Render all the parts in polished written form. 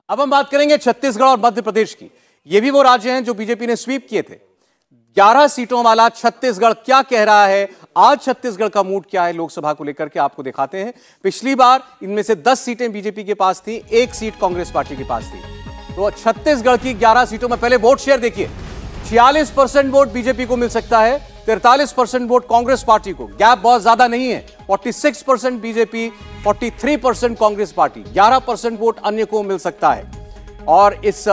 अब हम बात करेंगे छत्तीसगढ़ और मध्य प्रदेश की। ये भी वो राज्य हैं जो बीजेपी ने स्वीप किए थे। 11 सीटों वाला छत्तीसगढ़ क्या कह रहा है, आज छत्तीसगढ़ का मूड क्या है लोकसभा को लेकर के आपको दिखाते हैं। पिछली बार इनमें से 10 सीटें बीजेपी के पास थी, 1 सीट कांग्रेस पार्टी के पास थी। तो छत्तीसगढ़ की 11 सीटों में पहले वोट शेयर देखिए, 46% वोट बीजेपी को मिल सकता है, 43% वोट कांग्रेस पार्टी को। गैप बहुत ज्यादा नहीं है, 46% बीजेपी, 43% कांग्रेस पार्टी, 11% वोट अन्य को मिल सकता है। और इस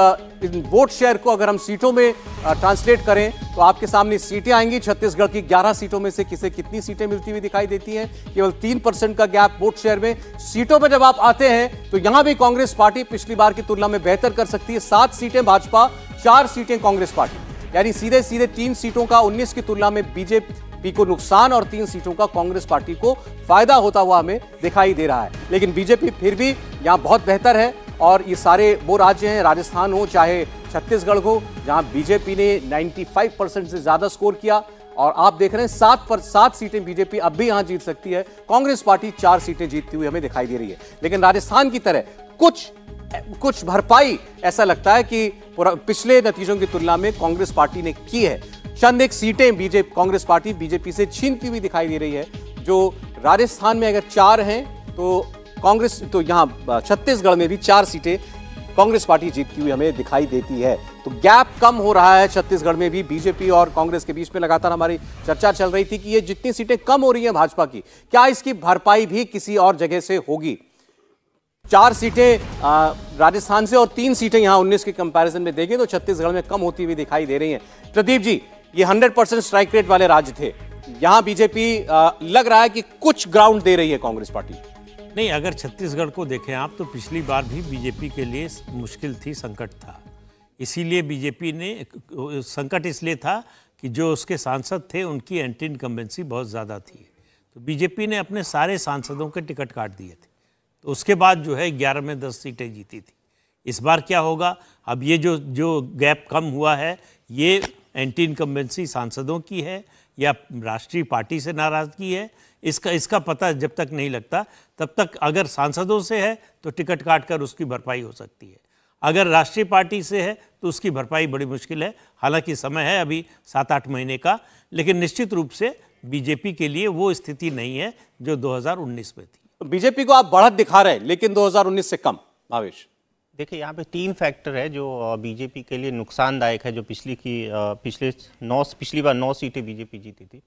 वोट शेयर को अगर हम सीटों में ट्रांसलेट करें तो आपके सामने सीटें आएंगी। छत्तीसगढ़ की 11 सीटों में से किसे कितनी सीटें मिलती हुई दिखाई देती हैं, केवल 3% का गैप वोट शेयर में। सीटों पर जब आप आते हैं तो यहां भी कांग्रेस पार्टी पिछली बार की तुलना में बेहतर कर सकती है। 7 सीटें भाजपा, 4 सीटें कांग्रेस पार्टी, यानी सीधे सीधे 3 सीटों का 19 की तुलना में बीजेपी को नुकसान और 3 सीटों का कांग्रेस पार्टी को फायदा होता हुआ हमें दिखाई दे रहा है। लेकिन बीजेपी फिर भी यहां बहुत बेहतर है। और ये सारे वो राज्य हैं, राजस्थान हो चाहे छत्तीसगढ़ हो, जहां बीजेपी ने 95% से ज्यादा स्कोर किया। और आप देख रहे हैं 7 सीटें बीजेपी अब भी यहां जीत सकती है। कांग्रेस पार्टी 4 सीटें जीतती हुई हमें दिखाई दे रही है। लेकिन राजस्थान की तरह कुछ भरपाई ऐसा लगता है कि पिछले नतीजों की तुलना में कांग्रेस पार्टी ने की है। चंद एक सीटें कांग्रेस पार्टी बीजेपी से छीनती हुई दिखाई दे रही है। जो राजस्थान में अगर 4 हैं तो कांग्रेस, तो यहां छत्तीसगढ़ में भी 4 सीटें कांग्रेस पार्टी जीतती हुई हमें दिखाई देती है। तो गैप कम हो रहा है छत्तीसगढ़ में भी। बीजेपी और कांग्रेस के बीच में लगातार हमारी चर्चा चल रही थी कि ये जितनी सीटें कम हो रही हैं भाजपा की, क्या इसकी भरपाई भी किसी और जगह से होगी। 4 सीटें राजस्थान से और 3 सीटें यहां 19 के कंपैरिजन में देंगे तो छत्तीसगढ़ में कम होती हुई दिखाई दे रही हैं। प्रदीप जी, ये 100% स्ट्राइक रेट वाले राज्य थे, यहां बीजेपी लग रहा है कि कुछ ग्राउंड दे रही है कांग्रेस पार्टी। नहीं, अगर छत्तीसगढ़ को देखें आप तो पिछली बार भी बीजेपी के लिए मुश्किल थी, संकट था। इसीलिए बीजेपी ने, संकट इसलिए था कि जो उसके सांसद थे उनकी एंटी इनकम्बेंसी बहुत ज़्यादा थी। तो बीजेपी ने अपने सारे सांसदों के टिकट काट दिए थे। तो उसके बाद जो है 11 में 10 सीटें जीती थी। इस बार क्या होगा, अब ये जो गैप कम हुआ है, ये एंटी इनकम्बेंसी सांसदों की है या राष्ट्रीय पार्टी से नाराज़गी है, इसका पता जब तक नहीं लगता तब तक अगर सांसदों से है तो टिकट काट कर उसकी भरपाई हो सकती है, अगर राष्ट्रीय पार्टी से है तो उसकी भरपाई बड़ी मुश्किल है। हालांकि समय है अभी 7-8 महीने का, लेकिन निश्चित रूप से बीजेपी के लिए वो स्थिति नहीं है जो 2019 में थी। बीजेपी को आप बढ़त दिखा रहे हैं लेकिन 2019 से कम। भावेश, देखिए यहाँ पे 3 फैक्टर है जो बीजेपी के लिए नुकसानदायक है। जो पिछली बार 9 सीटें बीजेपी जीती थी।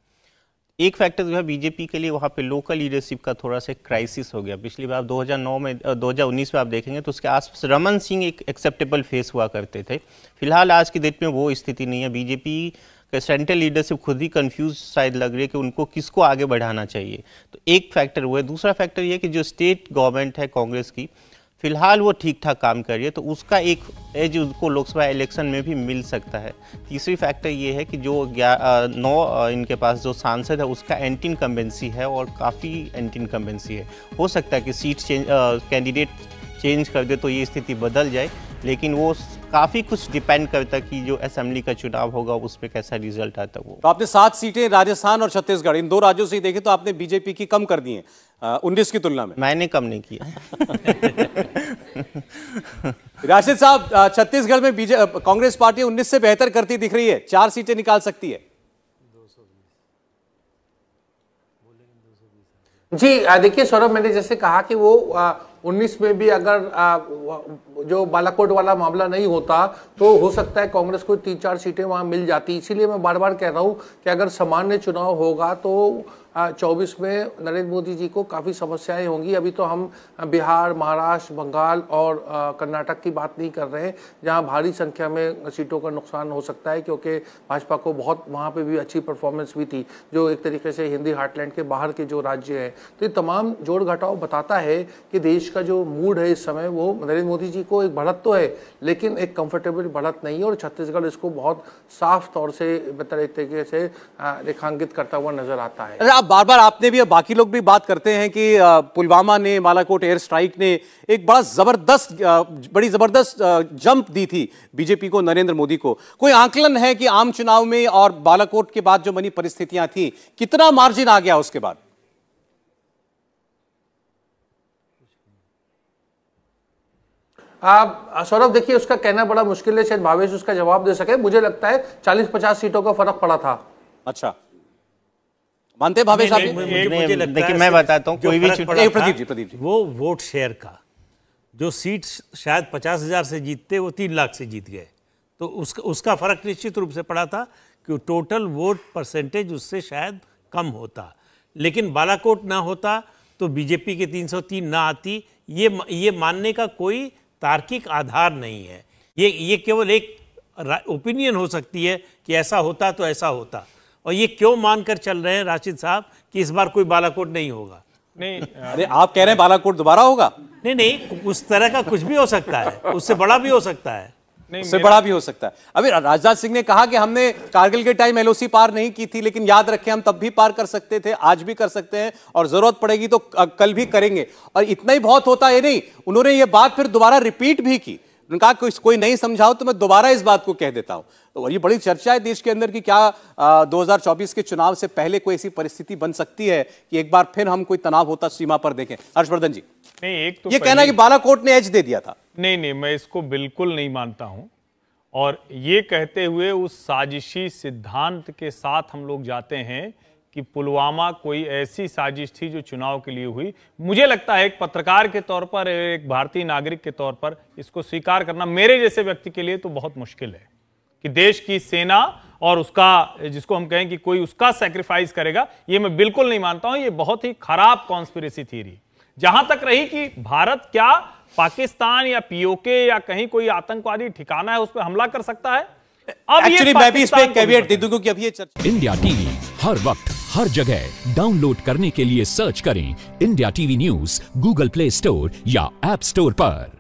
एक फैक्टर जो है बीजेपी के लिए वहाँ पे लोकल लीडरशिप का थोड़ा सा क्राइसिस हो गया। पिछली बार 2019 में आप देखेंगे तो उसके आसपास रमन सिंह एक एक्सेप्टेबल फेस हुआ करते थे। फिलहाल आज की डेट में वो स्थिति नहीं है। बीजेपी का सेंट्रल लीडरशिप खुद ही कंफ्यूज शायद लग रही है कि उनको किसको आगे बढ़ाना चाहिए। तो एक फैक्टर वो है। दूसरा फैक्टर ये है कि जो स्टेट गवर्नमेंट है कांग्रेस की, फिलहाल वो ठीक ठाक काम कर रही है, तो उसका एक एज उसको लोकसभा इलेक्शन में भी मिल सकता है। तीसरी फैक्टर ये है कि जो 9 इनके पास जो सांसद है उसका एंटी इनकम्बेंसी है और काफ़ी एंटी इनकम्बेंसी है। हो सकता है कि कैंडिडेट चेंज कर दे तो ये स्थिति बदल जाए, लेकिन वो काफ़ी कुछ डिपेंड करता है कि जो असेंबली का चुनाव होगा उस पर कैसा रिजल्ट आता है। वो तो आपने 7 सीटें राजस्थान और छत्तीसगढ़, इन 2 राज्यों से देखें तो आपने बीजेपी की कम कर दी है 19 की तुलना में। मैंने कम नहीं किया। राशिद साहब, छत्तीसगढ़ में कांग्रेस पार्टी 19 से बेहतर करती दिख रही है, 4 सीटें निकाल सकती है। जी देखिए सौरभ, मैंने जैसे कहा कि वो 19 में भी अगर जो बालाकोट वाला मामला नहीं होता तो हो सकता है कांग्रेस को 3-4 सीटें वहां मिल जाती। इसीलिए मैं बार बार कह रहा हूं कि अगर सामान्य चुनाव होगा तो 24 में नरेंद्र मोदी जी को काफ़ी समस्याएं होंगी। अभी तो हम बिहार, महाराष्ट्र, बंगाल और कर्नाटक की बात नहीं कर रहे हैं जहां भारी संख्या में सीटों का नुकसान हो सकता है, क्योंकि भाजपा को बहुत वहां पे भी अच्छी परफॉर्मेंस हुई थी, जो एक तरीके से हिंदी हार्टलैंड के बाहर के जो राज्य हैं। तो ये तमाम जोड़ घटाव बताता है कि देश का जो मूड है इस समय, वो नरेंद्र मोदी जी को एक बढ़त तो है लेकिन एक कंफर्टेबल बढ़त नहीं है। और छत्तीसगढ़ इसको बहुत साफ तौर से मतलब एक तरीके से रेखांकित करता हुआ नजर आता है। बार-बार आपने भी, बाकी लोग भी बात करते हैं कि पुलवामा ने, बालाकोट एयर स्ट्राइक ने एक बड़ी जबरदस्त जंप दी थी बीजेपी को, नरेंद्र मोदी को। कोई आकलन है कि आम चुनाव में और बालाकोट के बाद जो बनी परिस्थितियां थी, कितना मार्जिन आ गया उसके बाद? सौरभ देखिए, उसका कहना बड़ा मुश्किल है, शायद भावेश उसका जवाब दे सके। मुझे लगता है 40-50 सीटों का फर्क पड़ा था। अच्छा, मानते भावेश आप? देखिए मैं बताता हूँ, कोई भी प्रदीप जी वो वोट शेयर का, जो सीट शायद 50,000 से जीतते वो 3 लाख से जीत गए, तो उसका फर्क निश्चित रूप से पड़ा था कि टोटल वोट परसेंटेज उससे शायद कम होता। लेकिन बालाकोट ना होता तो बीजेपी के 303 ना आती, ये मानने का कोई तार्किक आधार नहीं है। ये केवल एक ओपिनियन हो सकती है कि ऐसा होता तो ऐसा होता, और ये क्यों मानकर चल रहे हैं राशिद साहब कि इस बार कोई बालाकोट नहीं होगा? नहीं, अरे आप कह रहे हैं बालाकोट दोबारा होगा? नहीं, उस तरह का कुछ भी हो सकता है, उससे बड़ा भी हो सकता है, उससे बड़ा भी हो सकता है। अभी राजनाथ सिंह ने कहा कि हमने कारगिल के टाइम एलओसी पार नहीं की थी, लेकिन याद रखें हम तब भी पार कर सकते थे, आज भी कर सकते हैं, और जरूरत पड़ेगी तो कल भी करेंगे। और इतना ही बहुत होता है नहीं, उन्होंने ये बात फिर दोबारा रिपीट भी की। उन्होंने कहा कोई नहीं समझाओ तो मैं दोबारा इस बात को कह देता हूं। तो ये बड़ी चर्चा है देश के अंदर कि क्या 2024 के चुनाव से पहले कोई ऐसी परिस्थिति बन सकती है कि एक बार फिर हम कोई तनाव होता सीमा पर देखें। हर्षवर्धन जी, नहीं, एक तो ये कहना कि बालाकोट ने एज दे दिया था। नहीं, मैं इसको बिल्कुल नहीं मानता हूं, और ये कहते हुए उस साजिशी सिद्धांत के साथ हम लोग जाते हैं कि पुलवामा कोई ऐसी साजिश थी जो चुनाव के लिए हुई। मुझे लगता है एक पत्रकार के तौर पर, एक भारतीय नागरिक के तौर पर इसको स्वीकार करना मेरे जैसे व्यक्ति के लिए तो बहुत मुश्किल है कि देश की सेना और उसका, जिसको हम कहें कि कोई उसका सैक्रिफाइस करेगा, ये मैं बिल्कुल नहीं मानता हूं। ये बहुत ही खराब कॉन्स्पिरेसी थ्योरी। जहां तक रही कि भारत क्या पाकिस्तान या पीओके या कहीं कोई आतंकवादी ठिकाना है उस पर हमला कर सकता है, अब एक्चुअली मैं भी इस पे कैविएट दे दूं क्योंकि अब ये चर्चा। इंडिया टीवी हर वक्त हर जगह डाउनलोड करने के लिए सर्च करें India TV news Google play store या ऐप स्टोर पर।